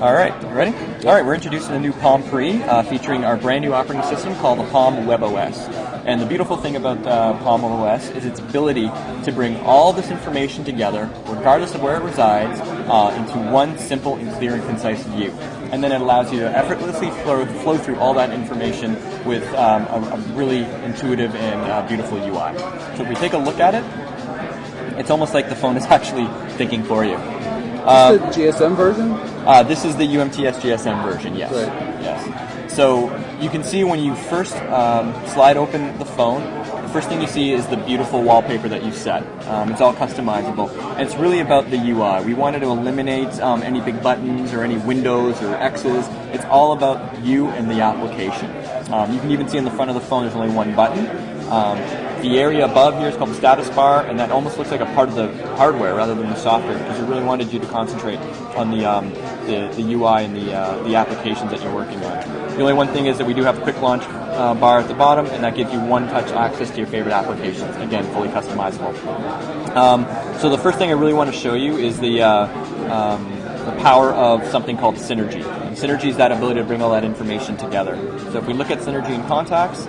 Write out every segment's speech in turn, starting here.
All right, ready? All right, we're introducing the new Palm Pre, featuring our brand new operating system called the Palm WebOS. And the beautiful thing about Palm WebOS is its ability to bring all this information together, regardless of where it resides, into one simple and clear and concise view. And then it allows you to effortlessly flow through all that information with a really intuitive and beautiful UI. So if we take a look at it, it's almost like the phone is actually thinking for you. Is this the GSM version? This is the UMTS GSM version, yes. Right. Yes. So you can see when you first slide open the phone, the first thing you see is the beautiful wallpaper that you've set. It's all customizable. And it's really about the UI. We wanted to eliminate any big buttons or any windows or X's. It's all about you and the application. You can even see in the front of the phone there's only one button. The area above here is called the status bar, and that almost looks like a part of the hardware rather than the software, because we really wanted you to concentrate on the UI and the applications that you're working on. The only one thing is that we do have a quick launch bar at the bottom, and that gives you one-touch access to your favorite applications. Again, fully customizable. So the first thing I really want to show you is the power of something called Synergy. And Synergy is that ability to bring all that information together. So if we look at Synergy in Contacts,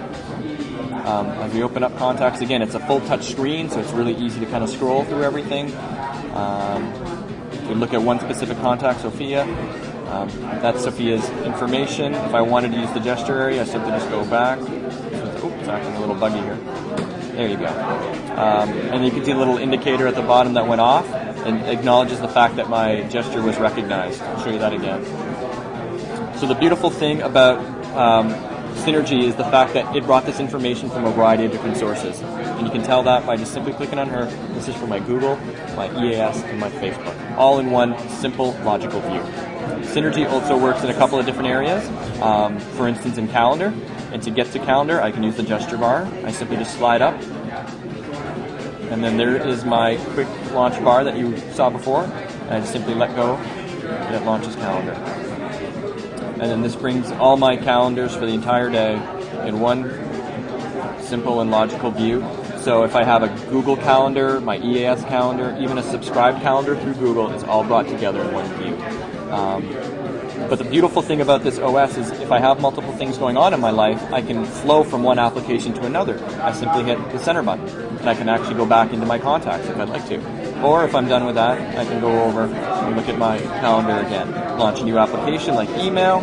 as we open up Contacts, again, it's a full touch screen, so it's really easy to kind of scroll through everything. If we look at one specific contact, Sophia, that's Sophia's information. If I wanted to use the gesture area, I simply just go back. It's acting a little buggy here. There you go. And you can see a little indicator at the bottom that went off and acknowledges the fact that my gesture was recognized. I'll show you that again. So the beautiful thing about Synergy is the fact that it brought this information from a variety of different sources. And you can tell that by just simply clicking on her. This is for my Google, my EAS, and my Facebook. All in one simple, logical view. Synergy also works in a couple of different areas. For instance, in Calendar. And to get to Calendar, I can use the gesture bar. I simply just slide up. And then there is my quick launch bar that you saw before. And I just simply let go, and it launches Calendar. And then this brings all my calendars for the entire day in one simple and logical view. So if I have a Google Calendar, my EAS calendar, even a subscribed calendar through Google, it's all brought together in one view. But the beautiful thing about this OS is if I have multiple things going on in my life, I can flow from one application to another. I simply hit the center button, and I can actually go back into my contacts if I'd like to. Or if I'm done with that, I can go over and look at my calendar again. Launch a new application like email.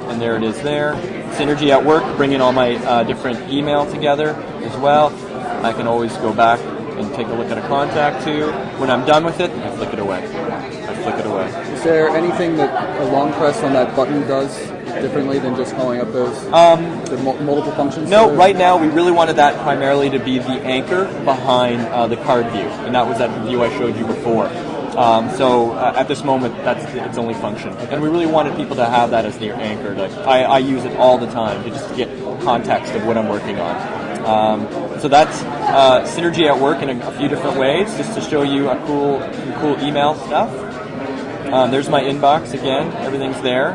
And there it is there. Synergy at work, bringing all my different email together as well. I can always go back and take a look at a contact too. When I'm done with it, I flick it away. Is there anything that a long press on that button does differently than just calling up those multiple functions? No, right now we really wanted that primarily to be the anchor behind the card view, and that was that view I showed you before. So at this moment, that's its only function, and we really wanted people to have that as their anchor. Like I use it all the time to just get context of what I'm working on. So that's Synergy at work in a few different ways, just to show you some cool email stuff. There's my inbox again. Everything's there.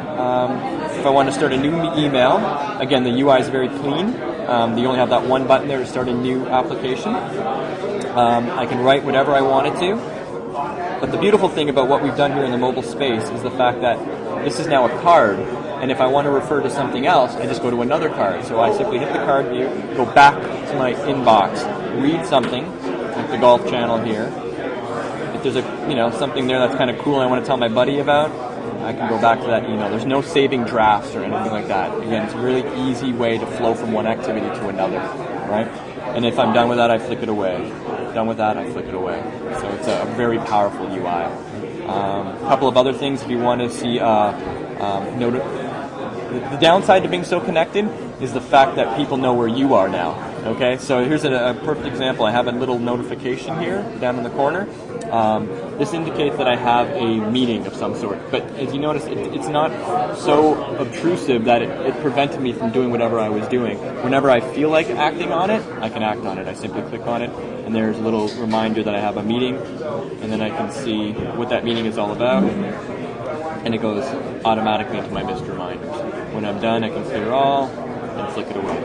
If I want to start a new email, again, the UI is very clean. You only have that one button there to start a new application. I can write whatever I wanted to. But the beautiful thing about what we've done here in the mobile space is the fact that this is now a card. And if I want to refer to something else, I just go to another card. So I simply hit the card view, go back to my inbox, read something, like the Golf Channel here. If there's something there that's kind of cool I want to tell my buddy about, I can go back to that email. There's no saving drafts or anything like that. Again, it's a really easy way to flow from one activity to another, right? And if I'm done with that, I flick it away. Done with that, I flick it away. So it's a very powerful UI. A couple of other things if you want to see. The downside to being so connected is the fact that people know where you are now. Okay, so here's a perfect example. I have a little notification here down in the corner. This indicates that I have a meeting of some sort. But as you notice, it's not so obtrusive that it prevented me from doing whatever I was doing. Whenever I feel like acting on it, I can act on it. I simply click on it, and there's a little reminder that I have a meeting, and then I can see what that meeting is all about, and it goes automatically into my missed reminders. When I'm done, I can clear all, and flick it away.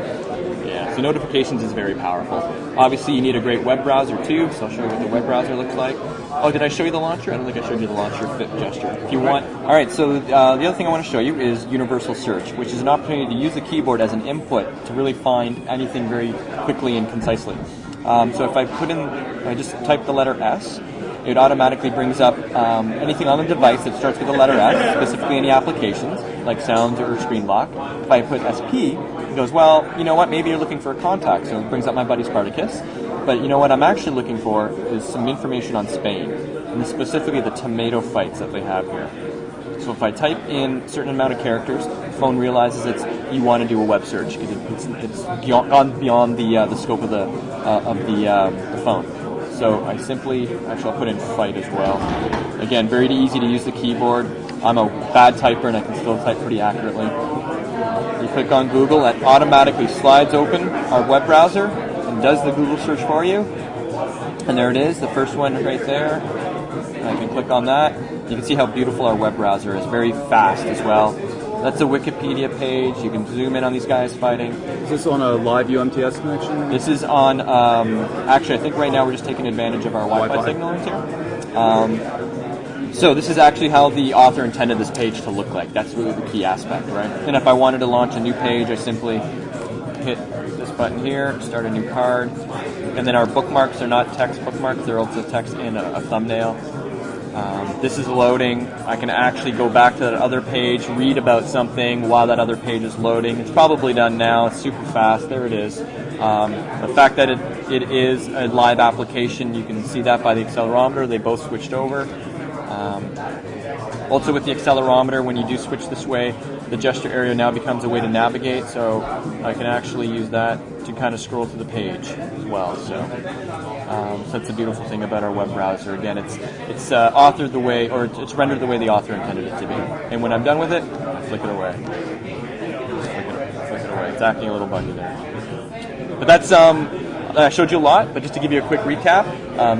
Yeah, so notifications is very powerful. Obviously, you need a great web browser too, so I'll show you what the web browser looks like. Oh, did I show you the launcher? I don't think I showed you the launcher fit gesture. If you want, all right. So the other thing I want to show you is universal search, which is an opportunity to use the keyboard as an input to really find anything very quickly and concisely. So if I just type the letter S, it automatically brings up anything on the device that starts with the letter S, specifically any applications like sounds or screen lock. If I put SP, it goes, well, you know what? Maybe you're looking for a contact, so it brings up my buddy Spartacus. But you know what I'm actually looking for is some information on Spain, and specifically the tomato fights that they have here. So if I type in a certain amount of characters, the phone realizes you want to do a web search because it's gone beyond the scope of the phone. So I I'll put in fight as well. Again, very easy to use the keyboard. I'm a bad typer and I can still type pretty accurately. You click on Google, it automatically slides open our web browser and does the Google search for you. And there it is, the first one right there. And I can click on that. You can see how beautiful our web browser is, very fast as well. That's a Wikipedia page. You can zoom in on these guys fighting. Is this on a live UMTS connection? This is on, actually I think right now we're just taking advantage of our Wi-Fi signal here. So this is actually how the author intended this page to look like. That's really the key aspect, right? And if I wanted to launch a new page, I simply hit this button here, start a new card. And then our bookmarks are not text bookmarks, they're also text in a thumbnail. This is loading. I can actually go back to that other page, read about something while that other page is loading. It's probably done now. It's super fast. There it is. The fact that it is a live application, you can see that by the accelerometer. They both switched over. Also with the accelerometer, when you do switch this way, the gesture area now becomes a way to navigate, so I can actually use that to kind of scroll through the page as well. So that's the beautiful thing about our web browser. Again, it's authored the way, or it's rendered the way the author intended it to be. And when I'm done with it, flick it away. Flick it away. It's acting a little buggy there. But that's I showed you a lot, but just to give you a quick recap,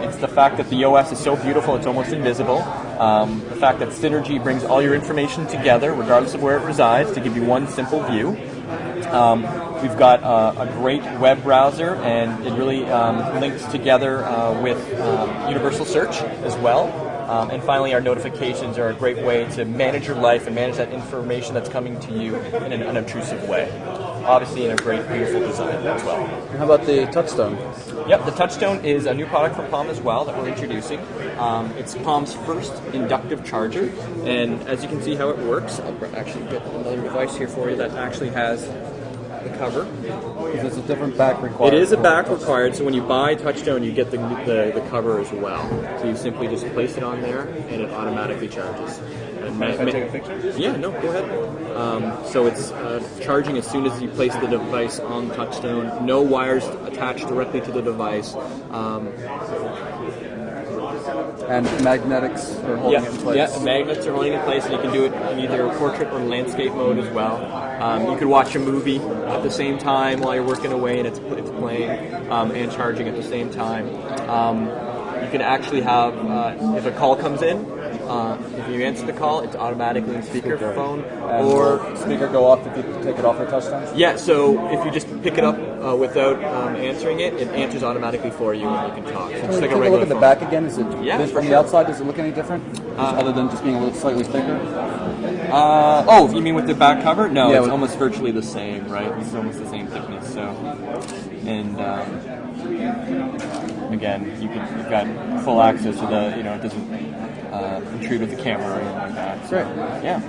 it's the fact that the OS is so beautiful it's almost invisible. The fact that Synergy brings all your information together, regardless of where it resides, to give you one simple view. We've got a great web browser, and it really links together with universal search as well. And finally, our notifications are a great way to manage your life and manage that information that's coming to you in an unobtrusive way. Obviously in a great, beautiful design as well. How about the Touchstone? Yep, the Touchstone is a new product from Palm as well that we're introducing. It's Palm's first inductive charger, and as you can see how it works, I'll actually get another device here for you that actually has the cover. It's a different back required. It is a back required, so when you buy Touchstone, you get the cover as well. So you simply just place it on there, and it automatically charges. Can I take a picture? Yeah, no, go ahead. So it's charging as soon as you place the device on the Touchstone. No wires attached directly to the device. And magnetics are holding it in place. Yeah, magnets are holding it in place, and you can do it in either portrait or landscape mode as well. You could watch a movie at the same time while you're working away and it's playing and charging at the same time. You can actually have, if a call comes in, if you answer the call, it's automatically in speakerphone. Or speaker go off if you take it off the Touchstone? Yeah, so if you just pick it up without answering it, it answers automatically for you and you can talk. So Can we take a look at the back again? Is it from the outside? Does it look any different? Other than just being a little slightly thicker? Oh, you mean with the back cover? No, it's almost virtually the same, right? It's almost the same thickness. So, and again, you've got full access to the, it doesn't intrude with the camera or anything like that. Great. Yeah.